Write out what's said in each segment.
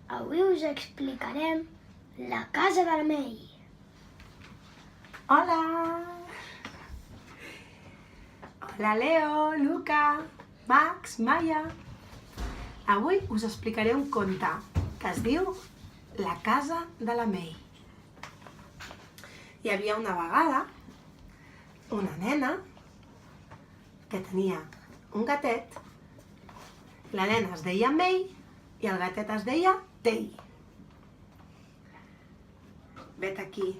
Avui us explicarem la casa de la May. Hola! Hola Leo, Luca, Max, Maya. Avui us explicaré un conte que es diu La casa de la May. Hi havia una vegada una nena que tenia un gatet. La nena es deia May i el gatet es deia Tay. Vet aquí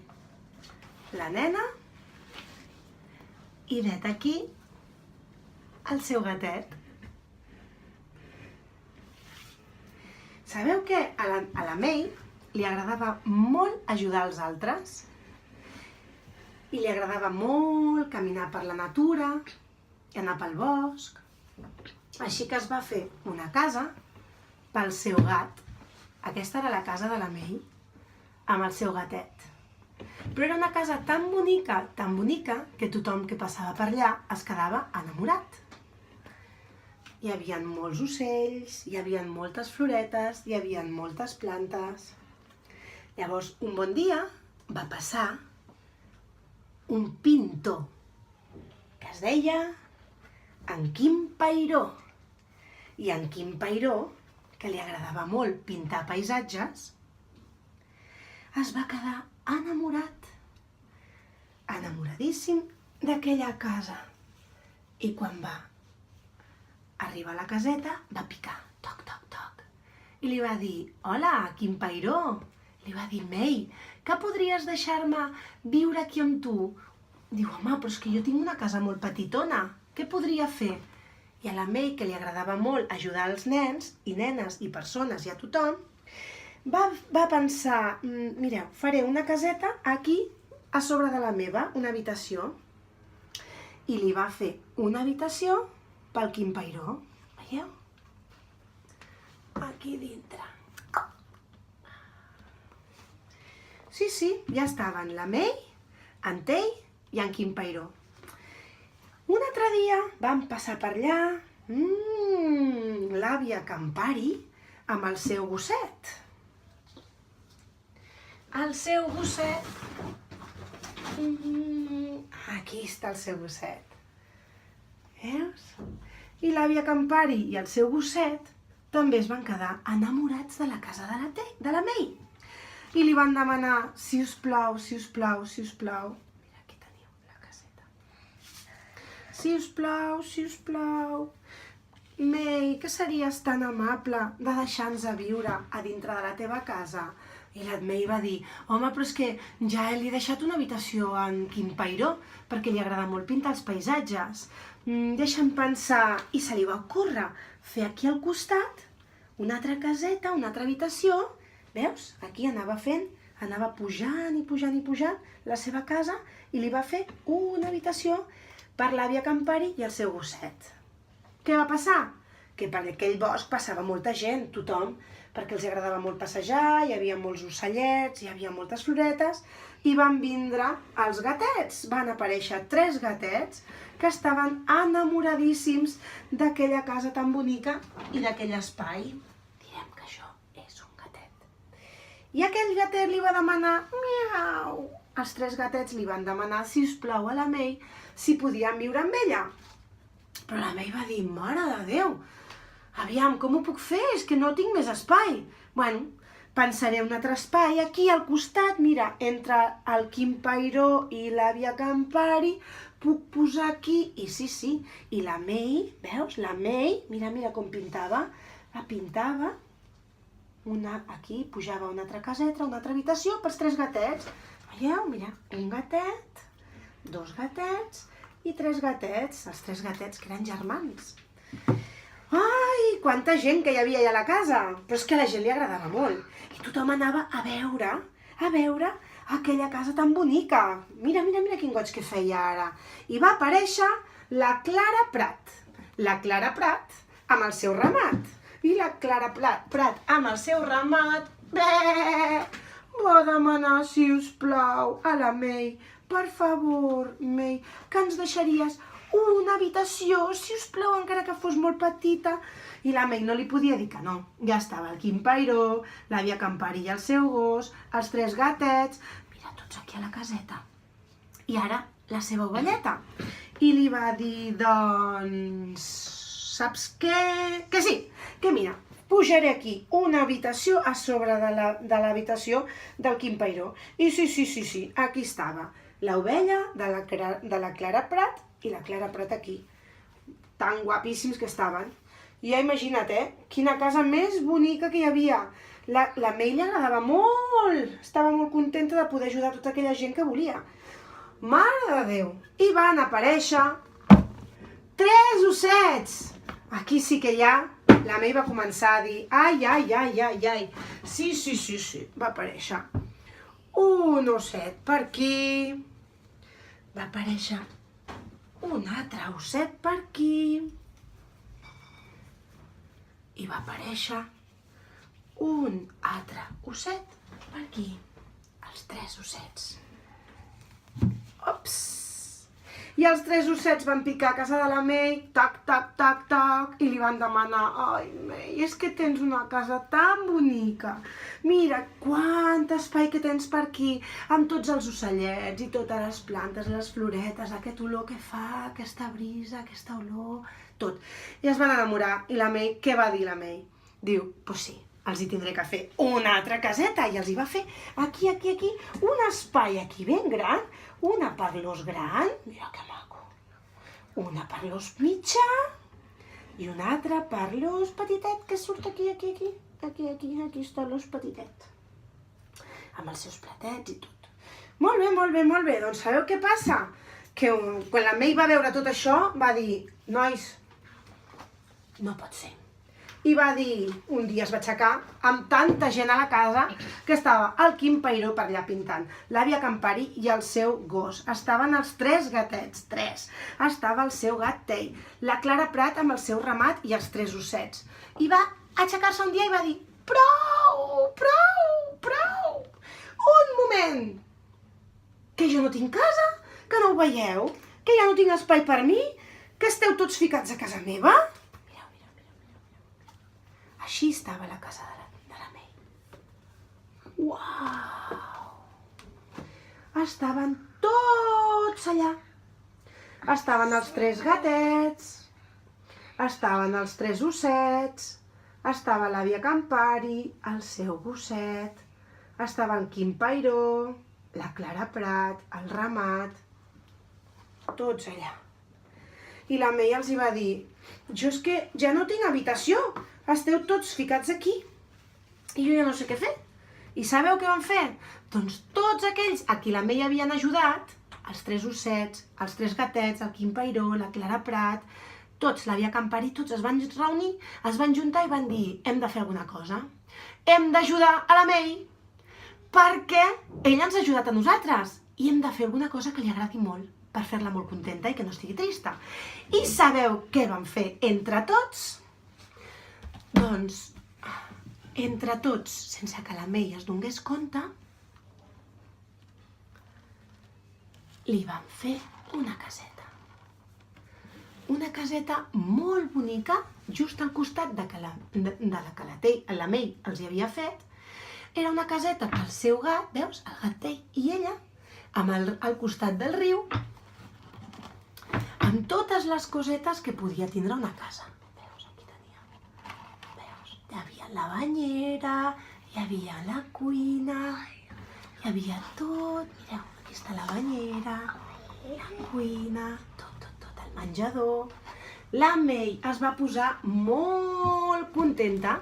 la nena i vet aquí el seu gatet. Sabeu que a la May li agradava molt ajudar els altres i li agradava molt caminar per la natura i anar pel bosc. Així que es va fer una casa pel seu gat. Aquesta era la casa de la May, amb el seu gatet. Però era una casa tan bonica, que tothom que passava per allà es quedava enamorat. Hi havia molts ocells, hi havia moltes floretes, hi havia moltes plantes. Llavors, un bon dia va passar un pintor que es deia en Quim Peiró. I en Quim Peiró, que li agradava molt pintar paisatges, es va quedar enamorat, enamoradíssim d'aquella casa. I quan va arribar a la caseta, va picar, toc, toc, toc, i li va dir: «Hola, Quim Peiró!» Li va dir: «May, que podries deixar-me viure aquí amb tu?» Diu: «Home, però és que jo tinc una casa molt petitona, què podria fer?» I a la May, que li agradava molt ajudar els nens i nenes i persones i a tothom, va pensar: «Mireu, faré una caseta aquí a sobre de la meva, una habitació». I li va fer una habitació pel Quim Peiró. Veieu? Aquí dintre. Sí, ja estaven la May, en Tay i en Quim Peiró. Un altre dia van passar per allà l'àvia Campari amb el seu gosset. El seu gosset... Aquí està el seu gosset. Veus? I l'àvia Campari i el seu gosset també es van quedar enamorats de la casa de la May. I li van demanar: «Si us plau, si us plau, si us plau». Mira, aquí teniu la caseta. «Si us plau, May, que series tan amable de deixar-nos viure a dintre de la teva casa?» I la May va dir: «Home, però és que ja li he deixat una habitació a en Quim Peiró perquè li agrada molt pintar els paisatges. Deixa'm pensar». I se li va ocórrer fer aquí al costat una altra caseta, una altra habitació. Veus? Aquí anava pujant i pujant i pujant la seva casa i li va fer una habitació per l'àvia Campari i el seu gosset. Què va passar? Que per aquell bosc passava molta gent, tothom, perquè els agradava molt passejar, hi havia molts ocellets, hi havia moltes floretes, i van vindre els gatets. Van aparèixer 3 gatets que estaven enamoradíssims d'aquella casa tan bonica i d'aquell espai. Direm que això és un gatet. I aquell gatet li va demanar: «Miau!» Els 3 gatets li van demanar, si us plau, a la May si podien viure amb ella. Però la May va dir: «Mare de Déu, aviam, com ho puc fer? És que no tinc més espai». Bueno, pensaré un altre espai aquí al costat, mira, entre el Quim Peiró i l'àvia Campari, puc posar aquí, i sí, i la May, veus? La May, mira com pintava, la pintava, aquí pujava una altra caseta, una altra habitació pels 3 gatets. Veieu? Mira, un gatet, 2 gatets i 3 gatets, els 3 gatets que eren germans. Ai, quanta gent que hi havia allà a la casa! Però és que a la gent li agradava molt. I tothom anava a veure aquella casa tan bonica. Mira quin goig que feia ara. I va aparèixer la Clara Prat. La Clara Prat amb el seu ramat. I la Clara Prat amb el seu ramat va demanar, si us plau, a la May: «Per favor, May, que ens deixaries una habitació, si us plau, encara que fos molt petita. I la May no li podia dir que no. Ja estava el Quim Pairó, l'àvia Campari i el seu gos, els 3 gatets, mira, tots aquí a la caseta. I ara, la seva ovelleta. I li va dir, doncs, saps què? Que sí, que mira, pujaré aquí una habitació a sobre de l'habitació del Quim Pairó. I sí, aquí estava l'ovella de la Clara Prat i la Clara Prat aquí. Tan guapíssims que estaven. I ja imagina't, quina casa més bonica que hi havia. La May li agradava molt, estava molt contenta de poder ajudar tota aquella gent que volia. Mare de Déu! I van aparèixer 3 ossets! Aquí sí que ja la May va començar a dir ai. Sí, va aparèixer un osset per aquí, va aparèixer un altre osset per aquí i va aparèixer un altre osset per aquí, els 3 ossets. Ops! I els 3 ossets van picar a casa de la May, tac, i li van demanar, ai, May, és que tens una casa tan bonica. Mira quant espai que tens per aquí, amb tots els ocellets i totes les plantes, les floretes, aquest olor que fa, aquesta brisa, aquesta olor, tot. I es van enamorar. I la May, què va dir la May? Diu, pues sí, els hi tindré que fer una altra caseta. I els hi va fer aquí, un espai aquí ben gran, una per l'os gran, mira que maco, una per l'os mitjà i una altra per l'os petitet que surt aquí està l'os petitet, amb els seus platets i tot. Molt bé, doncs sabeu què passa? Que quan la May va veure tot això va dir, nois, no pot ser. I va dir, un dia es va aixecar amb tanta gent a la casa que estava el Quim Pairó per allà pintant, l'àvia Campari i el seu gos. Estaven els 3 gatets, 3. Estava el seu gat Tei, la Clara Prat amb el seu ramat i els 3 ossets. I va aixecar-se un dia i va dir, prou! Un moment! Que jo no tinc casa? Que no ho veieu? Que ja no tinc espai per mi? Que esteu tots ficats a casa meva? Així estava la casa de la May. Uau! Estaven tots allà. Estaven els 3 gatets, estaven els 3 ossets, estava l'àvia Campari, el seu gosset, estava en Quim Pairó, la Clara Prat, el ramat, tots allà. I la May els hi va dir, jo és que ja no tinc habitació, esteu tots ficats aquí i jo ja no sé què fer. I sabeu què van fer? Doncs tots aquells a qui la May havien ajudat, els 3 ossets, els 3 gatets, el Quim Pairó, la Clara Prat, tots, l'àvia Campari, tots es van reunir, es van juntar i van dir, hem de fer alguna cosa. Hem d'ajudar a la May perquè ella ens ha ajudat a nosaltres i hem de fer alguna cosa que li agradi molt per fer-la molt contenta i que no estigui trista. I sabeu què van fer entre tots? Doncs, entre tots, sense que la May es donés compte, li van fer una caseta. Una caseta molt bonica, just al costat de la que la May els hi havia fet. Era una caseta pel seu gat, veus? El gat Tei i ella, al costat del riu, amb totes les cosetes que podia tindre una casa. Hi havia la banyera, hi havia la cuina, hi havia tot. Mireu, aquí està la banyera, la cuina, tot el menjador. La May es va posar molt contenta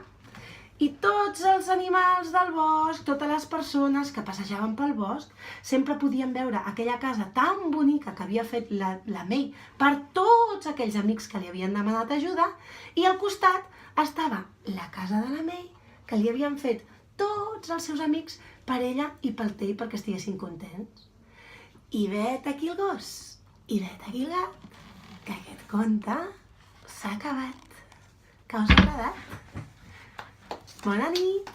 i tots els animals del bosc, totes les persones que passejaven pel bosc, sempre podien veure aquella casa tan bonica que havia fet la May per tots aquells amics que li havien demanat ajuda, i al costat estava la casa de la May, que li havien fet tots els seus amics per ella i pel Tei perquè estiguessin contents. I vet aquí el gos, i vet aquí el gat, que aquest conte s'ha acabat. Que us ha agradat? Bona nit!